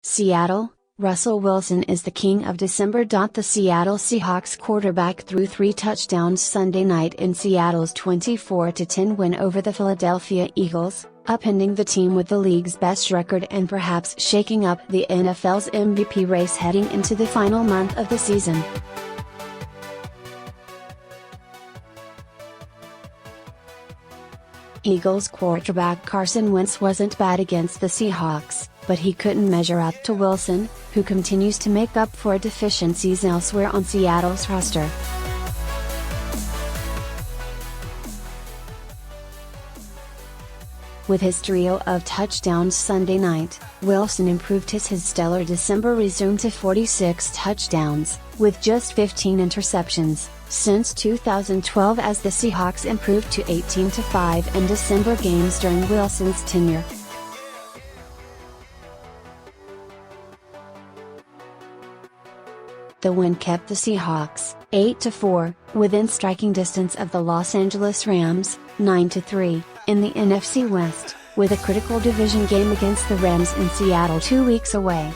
Seattle, Russell Wilson is the king of December. The Seattle Seahawks quarterback threw 3 touchdowns Sunday night in Seattle's 24-10 win over the Philadelphia Eagles, upending the team with the league's best record and perhaps shaking up the NFL's MVP race heading into the final month of the season. Eagles quarterback Carson Wentz wasn't bad against the Seahawks, but he couldn't measure up to Wilson, who continues to make up for deficiencies elsewhere on Seattle's roster. With his trio of touchdowns Sunday night, Wilson improved his stellar December resume to 46 touchdowns, with just 15 interceptions, since 2012 as the Seahawks improved to 18-5 in December games during Wilson's tenure. The win kept the Seahawks, 8-4, within striking distance of the Los Angeles Rams, 9-3, in the NFC West, with a critical division game against the Rams in Seattle 2 weeks away.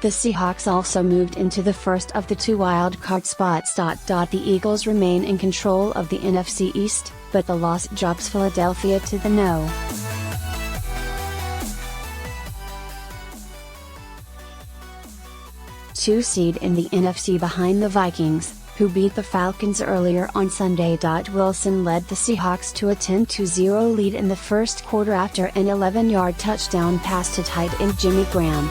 The Seahawks also moved into the first of the 2 wild-card spots. The Eagles remain in control of the NFC East, but the loss drops Philadelphia to the no. Two seed in the NFC behind the Vikings, who beat the Falcons earlier on Sunday. Wilson led the Seahawks to a 10-0 lead in the first quarter after an 11-yard touchdown pass to tight end Jimmy Graham.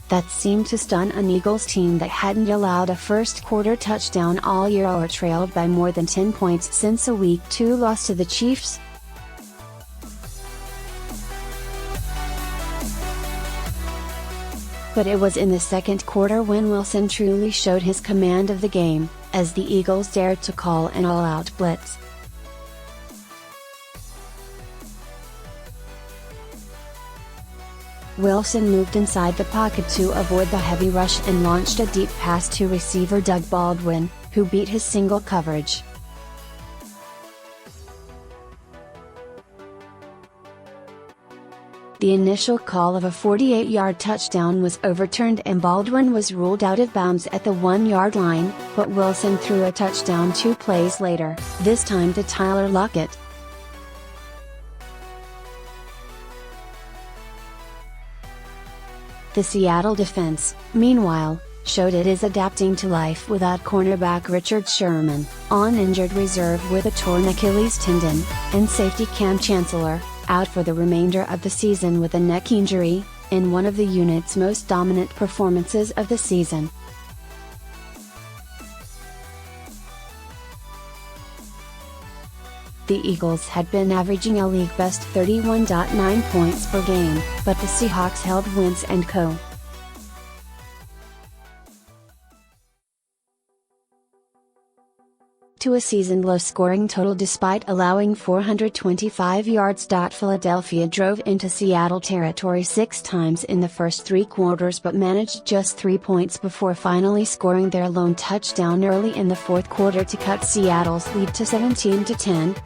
That seemed to stun an Eagles team that hadn't allowed a first-quarter touchdown all year or trailed by more than 10 points since a Week 2 loss to the Chiefs. But it was in the second quarter when Wilson truly showed his command of the game, as the Eagles dared to call an all-out blitz. Wilson moved inside the pocket to avoid the heavy rush and launched a deep pass to receiver Doug Baldwin, who beat his single coverage. The initial call of a 48-yard touchdown was overturned and Baldwin was ruled out of bounds at the 1-yard line, but Wilson threw a touchdown 2 plays later, this time to Tyler Lockett. The Seattle defense, meanwhile, showed it is adapting to life without cornerback Richard Sherman, on injured reserve with a torn Achilles tendon, and safety Cam Chancellor, out for the remainder of the season with a neck injury, in one of the unit's most dominant performances of the season. The Eagles had been averaging a league-best 31.9 points per game, but the Seahawks held Wentz and co. to a season-low scoring total despite allowing 425 yards. Philadelphia drove into Seattle territory 6 times in the first 3 quarters but managed just 3 points before finally scoring their lone touchdown early in the fourth quarter to cut Seattle's lead to 17-10.